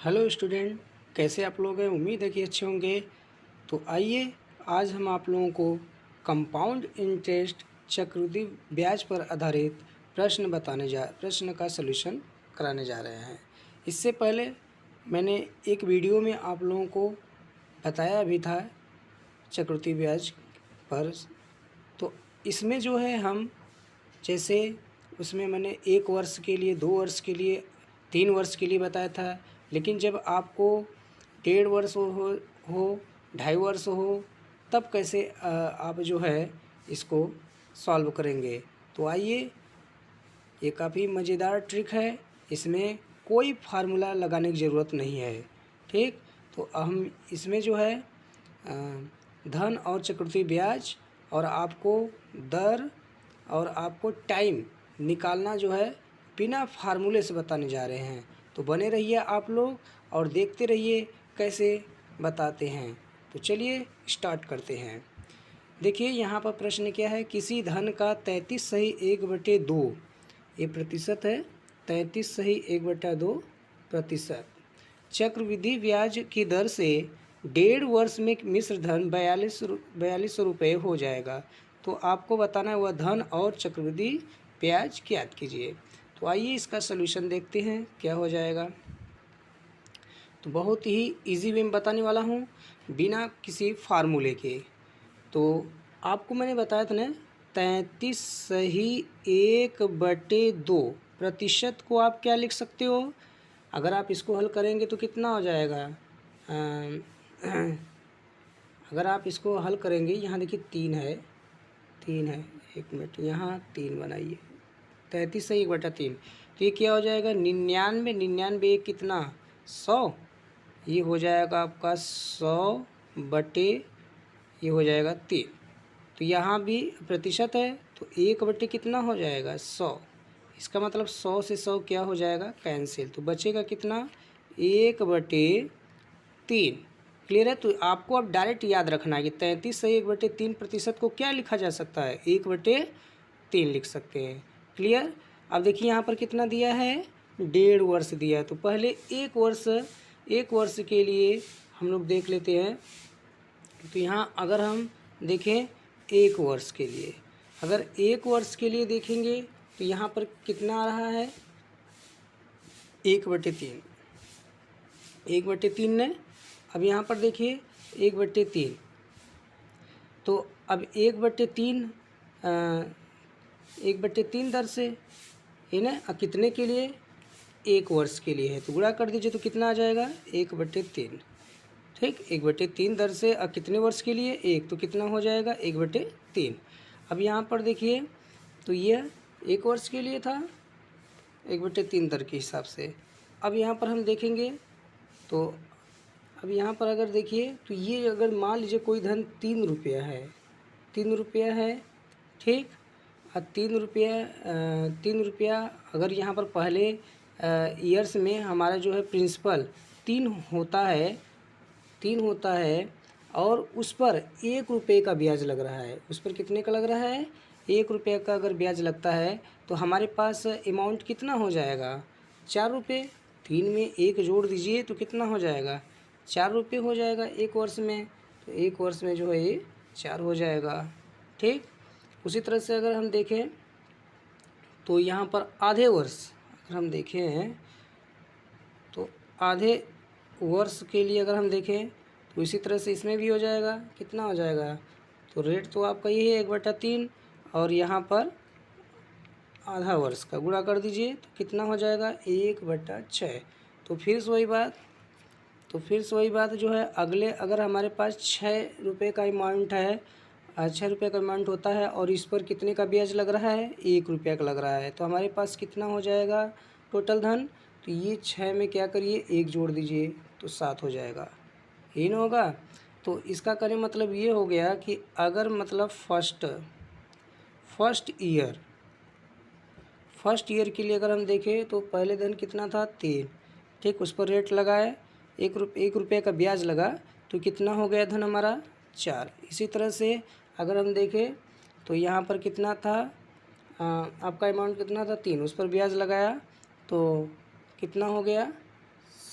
Hello student, कैसे आप लोग हैं। उम्मीद है कि अच्छे होंगे। तो आइए आज हम आप लोगों को कंपाउंड इंटरेस्ट चक्रवृद्धि ब्याज पर आधारित प्रश्न का सलूशन कराने जा रहे हैं। इससे पहले मैंने एक वीडियो में आप लोगों को बताया भी था चक्रवृद्धि ब्याज पर। तो इसमें जो है हम जैसे उसमें मैंने 1 वर्ष के लिए, 2 वर्ष के लिए, 3 वर्ष के लिए बताया था। लेकिन जब आपको 1.5 वर्ष हो 2.5 वर्ष हो, तब कैसे आप जो है इसको सॉल्व करेंगे। तो आइए, ये काफ़ी मज़ेदार ट्रिक है। इसमें कोई फार्मूला लगाने की ज़रूरत नहीं है। ठीक, तो हम इसमें जो है धन और चक्रवृद्धि ब्याज और आपको दर और आपको टाइम निकालना जो है बिना फार्मूले से बताने जा रहे हैं। तो बने रहिए आप लोग और देखते रहिए कैसे बताते हैं। तो चलिए स्टार्ट करते हैं। देखिए यहाँ पर प्रश्न क्या है, किसी धन का 33 सही 1/2 ये प्रतिशत है। 33 सही 1/2 प्रतिशत चक्रवृद्धि ब्याज की दर से 1.5 वर्ष में मिश्र धन 42 रुपये हो जाएगा। तो आपको बताना है वह धन और चक्रवृद्धि ब्याज ज्ञात कीजिए। तो आइए इसका सलूशन देखते हैं क्या हो जाएगा। तो बहुत ही इजी वे में बताने वाला हूँ बिना किसी फार्मूले के। तो आपको मैंने बताया था ना, 33 सही 1/2 प्रतिशत को आप क्या लिख सकते हो। अगर आप इसको हल करेंगे तो कितना हो जाएगा। अगर आप इसको हल करेंगे, यहाँ देखिए 3 है, 3 है, 1 मिनट, यहाँ 3 बनाइए। 33 से 1/3 तो ये क्या हो जाएगा 99। 99 एक कितना 100, ये हो जाएगा आपका 100 बटे ये हो जाएगा 3। तो यहाँ भी प्रतिशत है तो 1/, कितना हो जाएगा 100। इसका मतलब 100 से 100 क्या हो जाएगा कैंसिल। तो बचेगा कितना 1/3। क्लियर है। तो आपको अब डायरेक्ट याद रखना है कि 33 से 1/3 प्रतिशत को क्या लिखा जा सकता है 1/3 लिख सकते हैं। क्लियर। अब देखिए यहाँ पर कितना दिया है 1.5 वर्ष दिया है। तो पहले 1 वर्ष के लिए हम लोग देख लेते हैं। तो यहाँ अगर हम देखें 1 वर्ष के लिए, अगर 1 वर्ष के लिए देखेंगे तो यहाँ पर कितना आ रहा है 1/3। 1/3 ने, अब यहाँ पर देखिए 1/3। तो अब 1/3 1/3 दर से है ना, कितने के लिए 1 वर्ष के लिए है। तो गुणा कर दीजिए तो कितना आ जाएगा 1/3। ठीक, 1/3 दर से अब कितने वर्ष के लिए 1, तो कितना हो जाएगा 1/3। अब यहाँ पर देखिए तो यह 1 वर्ष के लिए था 1/3 दर के हिसाब से। अब यहाँ पर हम देखेंगे तो अब यहाँ पर अगर देखिए तो ये अगर मान लीजिए कोई धन 3 रुपया है, 3 रुपया है। ठीक, और 3 रुपया अगर यहाँ पर पहले ईयर्स में हमारा जो है प्रिंसिपल 3 होता है और उस पर 1 रुपये का ब्याज लग रहा है। उस पर कितने का लग रहा है 1 रुपये का अगर ब्याज लगता है तो हमारे पास अमाउंट कितना हो जाएगा 4 रुपये। 3 में 1 जोड़ दीजिए तो कितना हो जाएगा 4 रुपये हो जाएगा 1 वर्ष में। तो 1 वर्ष में जो है ये 4 हो जाएगा। ठीक, उसी तरह से अगर हम देखें तो यहाँ पर आधे वर्ष अगर हम देखें तो आधे वर्ष के लिए अगर हम देखें तो इसी तरह से इसमें भी हो जाएगा। कितना हो जाएगा, तो रेट तो आपका ये है 1/3 और यहाँ पर आधा वर्ष का गुणा कर दीजिए तो कितना हो जाएगा 1/6। तो फिर से वही बात जो है अगले, अगर हमारे पास 6 रुपये का अमाउंट है, 6 रुपये का अमाउंट होता है और इस पर कितने का ब्याज लग रहा है 1 रुपया का लग रहा है, तो हमारे पास कितना हो जाएगा टोटल धन। तो ये 6 में क्या करिए 1 जोड़ दीजिए तो 7 हो जाएगा, ही ना होगा। तो इसका कहने मतलब ये हो गया कि अगर मतलब फर्स्ट ईयर के लिए अगर हम देखें तो पहले धन कितना था 3। ठीक, उस पर रेट लगाए 1 रुपये का ब्याज लगा तो कितना हो गया धन हमारा 4। इसी तरह से अगर हम देखें तो यहाँ पर कितना था आपका अमाउंट कितना था 3, उस पर ब्याज लगाया तो कितना हो गया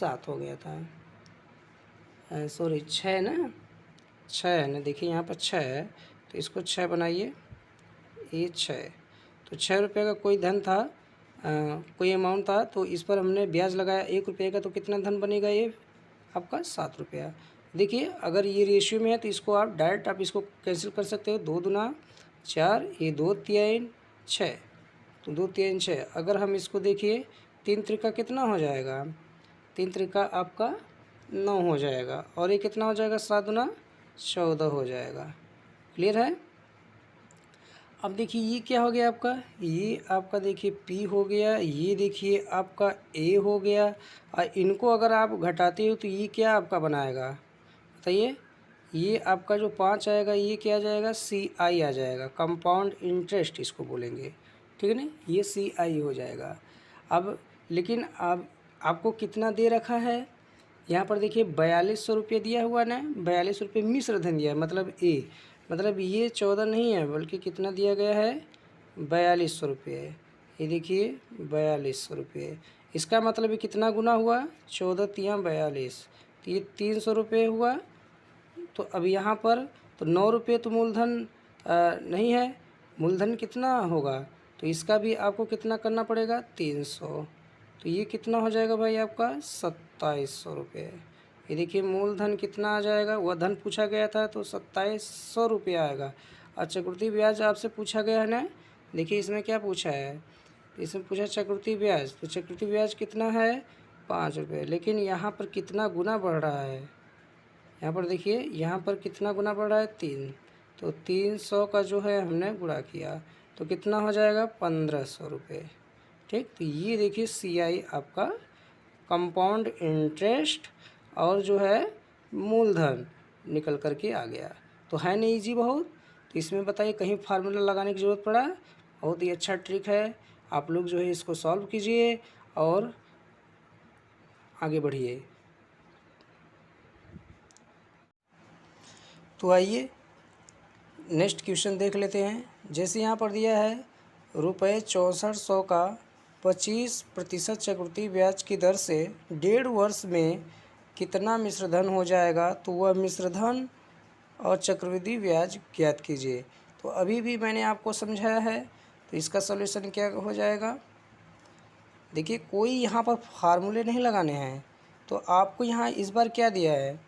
7 हो गया था, सॉरी 6 ना, 6 है ना, देखिए यहाँ पर 6 है तो इसको 6 बनाइए, ये 6। तो 6 रुपये का कोई धन था, कोई अमाउंट था, तो इस पर हमने ब्याज लगाया 1 रुपये का, तो कितना धन बनेगा ये आपका 7 रुपया। देखिए अगर ये रेशियो में है तो इसको आप डायरेक्ट आप इसको कैंसिल कर सकते हो, 2 दूना 4, ये 2 3 6, तो 2 3 6। अगर हम इसको देखिए 3 त्रिका कितना हो जाएगा, 3 त्रिका आपका 9 हो जाएगा, और ये कितना हो जाएगा, 7 दूना 14 हो जाएगा। क्लियर है। अब देखिए ये क्या हो गया आपका, ये आपका देखिए P हो गया, ये देखिए आपका A हो गया, और इनको अगर आप घटाते हो तो ये क्या आपका बनाएगा बताइए, ये आपका जो 5 आएगा ये क्या आ जाएगा, CI आ जाएगा, कंपाउंड इंटरेस्ट इसको बोलेंगे, ठीक है ना, ये CI हो जाएगा। अब लेकिन अब आपको कितना दे रखा है, यहाँ पर देखिए 4200 रुपये दिया हुआ ना, 42 रुपये मिश्र धन दिया है, मतलब ए, मतलब ये 14 नहीं है बल्कि कितना दिया गया है, 4200 रुपये। ये देखिए 4200 रुपये, इसका मतलब ये कितना गुना हुआ, 14 तिया 42, तो ये 300 रुपये हुआ। तो अब यहाँ पर तो 9 रुपये तो मूलधन नहीं है, मूलधन कितना होगा, तो इसका भी आपको कितना करना पड़ेगा, 300, तो ये कितना हो जाएगा भाई आपका 2700 रुपये। ये देखिए मूलधन कितना आ जाएगा, वह धन पूछा गया था तो 2700 रुपये आएगा। और चक्रवृद्धि ब्याज आपसे पूछा गया है ना, देखिए इसमें क्या पूछा है, इसमें पूछा चक्रवृद्धि ब्याज, तो चक्रवृद्धि ब्याज कितना है 5 रुपये, लेकिन यहाँ पर कितना गुना बढ़ रहा है, यहाँ पर देखिए यहाँ पर कितना गुना बढ़ रहा है 3, तो 300 का जो है हमने गुणा किया तो कितना हो जाएगा 1500 रुपये। ठीक, तो ये देखिए CI आपका कंपाउंड इंटरेस्ट और जो है मूलधन निकल कर के आ गया। तो है नहीं इजी बहुत, तो इसमें बताइए कहीं फार्मूला लगाने की ज़रूरत पड़ा, बहुत ही अच्छा ट्रिक है, आप लोग जो है इसको सॉल्व कीजिए और आगे बढ़िए। तो आइए नेक्स्ट क्वेश्चन देख लेते हैं। जैसे यहाँ पर दिया है रुपये 6400 का 25% चक्रवृद्धि ब्याज की दर से 1.5 वर्ष में कितना मिश्रधन हो जाएगा, तो वह मिश्रधन और चक्रवृद्धि ब्याज ज्ञात कीजिए। तो अभी भी मैंने आपको समझाया है, तो इसका सॉल्यूशन क्या हो जाएगा, देखिए कोई यहाँ पर फार्मूले नहीं लगाने हैं, तो आपको यहाँ इस बार क्या दिया है,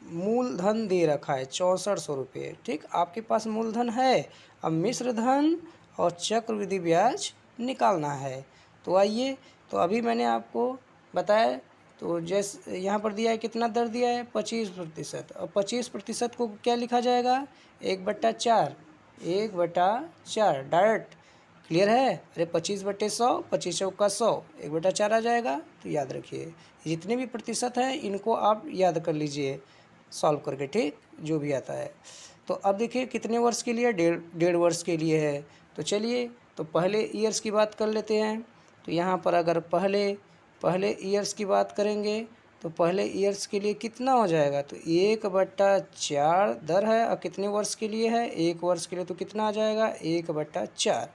मूलधन दे रखा है 6400 रुपये। ठीक, आपके पास मूलधन है, अब मिश्रधन और चक्रवृद्धि ब्याज निकालना है। तो आइए, तो अभी मैंने आपको बताया, तो जैसे यहाँ पर दिया है कितना दर दिया है 25%, और 25% को क्या लिखा जाएगा 1/4, 1/4 डायरेक्ट। क्लियर है, अरे 25/100, 25 चौका 100, 1/4 आ जाएगा। तो याद रखिए जितने भी प्रतिशत हैं इनको आप याद कर लीजिए सॉल्व करके, ठीक, जो भी आता है। तो अब देखिए कितने वर्ष के लिए, 1.5 वर्ष के लिए है। तो चलिए तो पहले ईयर्स की बात कर लेते हैं। तो यहाँ पर अगर पहले ईयर्स की बात करेंगे तो पहले ईयर्स के लिए कितना हो जाएगा, तो 1/4 दर है, और कितने वर्ष के लिए है, 1 वर्ष के लिए, तो कितना आ जाएगा 1/4।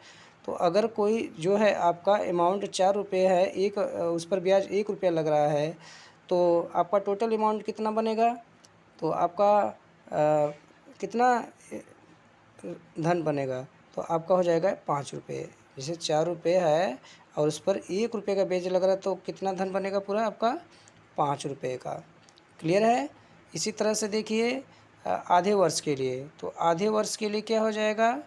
तो अगर कोई जो है आपका अमाउंट 4 रुपये है, एक उस पर ब्याज 1 रुपया लग रहा है, तो आपका टोटल अमाउंट कितना बनेगा, तो आपका कितना धन बनेगा, तो आपका हो जाएगा 5 रुपये। जैसे 4 रुपये है और उस पर 1 रुपये का ब्याज लग रहा है, तो कितना धन बनेगा पूरा आपका 5 रुपये का। क्लियर है। इसी तरह से देखिए आधे वर्ष के लिए, तो आधे वर्ष के लिए क्या हो जाएगा,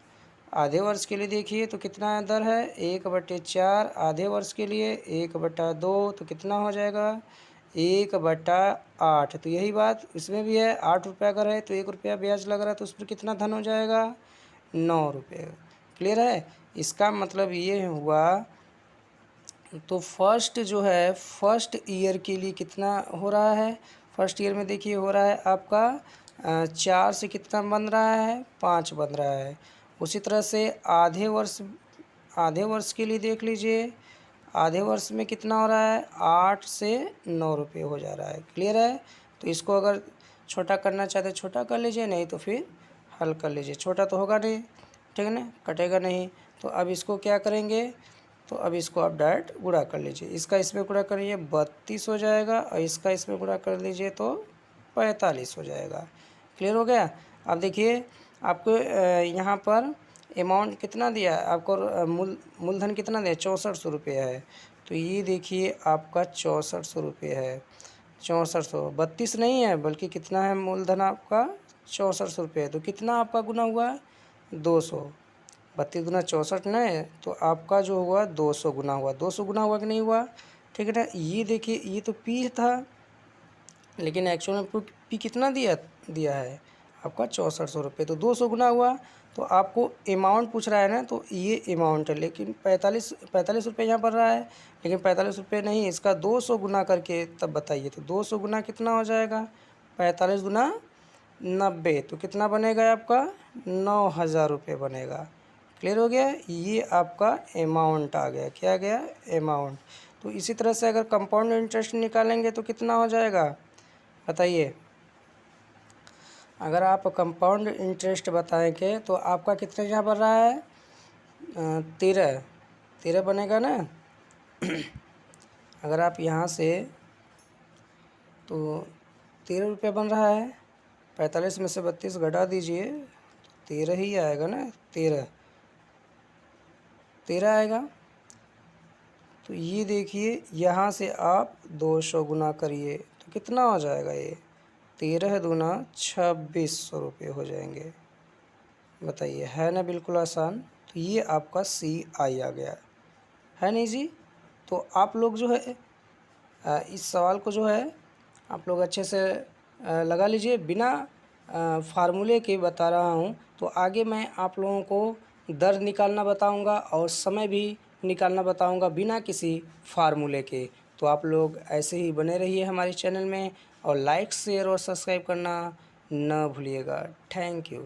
आधे वर्ष के लिए देखिए तो कितना दर है 1/4, आधे वर्ष के लिए 1/2, तो कितना हो जाएगा 1/8। तो यही बात इसमें भी है, 8 रुपये अगर है तो 1 रुपया ब्याज लग रहा है, तो उस पर कितना धन हो जाएगा 9 रुपये। क्लियर है, इसका मतलब ये हुआ। तो फर्स्ट जो है फर्स्ट ईयर के लिए कितना हो रहा है, फर्स्ट ईयर में देखिए हो रहा है आपका 4 से कितना बन रहा है 5 बन रहा है। उसी तरह से आधे वर्ष के लिए देख लीजिए, आधे वर्ष में कितना हो रहा है 8 से 9 रुपये हो जा रहा है। क्लियर है, तो इसको अगर छोटा करना चाहते हैं छोटा कर लीजिए, नहीं तो फिर हल कर लीजिए, छोटा तो होगा नहीं, ठीक है ना, कटेगा नहीं। तो अब इसको क्या करेंगे, तो अब इसको आप डायरेक्ट गुणा कर लीजिए। इसका इसमें गुणा करिए 32 हो जाएगा और इसका इसमें गुणा कर लीजिए तो 45 हो जाएगा। क्लियर हो गया। अब देखिए आपको यहाँ पर अमाउंट कितना दिया है आपको, मूलधन कितना दिया, 6400 रुपये है। तो ये देखिए आपका 6400 रुपये है। 6400, 32 नहीं है बल्कि कितना है मूलधन आपका, 6400 रुपये है। तो कितना आपका गुना हुआ, 200। 32 गुना 64 न है तो आपका जो हुआ 200 गुना हुआ। 200 गुना हुआ कि नहीं हुआ, ठीक है ना। ये देखिए ये तो पी था, लेकिन एक्चुअल में पी कितना दिया है आपका 6400 रुपये। तो 200 गुना हुआ। तो आपको अमाउंट पूछ रहा है ना, तो ये अमाउंट है, लेकिन 45 रुपये यहाँ पर रहा है, लेकिन 45 रुपये नहीं, इसका 200 गुना करके तब बताइए। तो 200 गुना कितना हो जाएगा, 45 गुना 90, तो कितना बनेगा आपका 9000 रुपये बनेगा। क्लियर हो गया। ये आपका अमाउंट आ गया, क्या आ गया, अमाउंट। तो इसी तरह से अगर कंपाउंड इंटरेस्ट निकालेंगे तो कितना हो जाएगा बताइए। अगर आप कंपाउंड इंटरेस्ट बताएंगे तो आपका कितना यहाँ पर रहा है, 13 बनेगा ना। अगर आप यहाँ से, तो 13 रुपये बन रहा है, 45 में से 32 घटा दीजिए, 13 ही आएगा ना, 13 आएगा। तो ये देखिए यहाँ से आप 200 गुना करिए तो कितना हो जाएगा, ये 13 दूना 2600 रुपये हो जाएंगे। बताइए, है ना बिल्कुल आसान। तो ये आपका CI आ गया, है नहीं जी। तो आप लोग जो है इस सवाल को जो है आप लोग अच्छे से लगा लीजिए। बिना फार्मूले के बता रहा हूँ, तो आगे मैं आप लोगों को दर निकालना बताऊँगा और समय भी निकालना बताऊँगा बिना किसी फार्मूले के। तो आप लोग ऐसे ही बने रहिए हमारे चैनल में और लाइक शेयर और सब्सक्राइब करना न भूलिएगा। Thank you.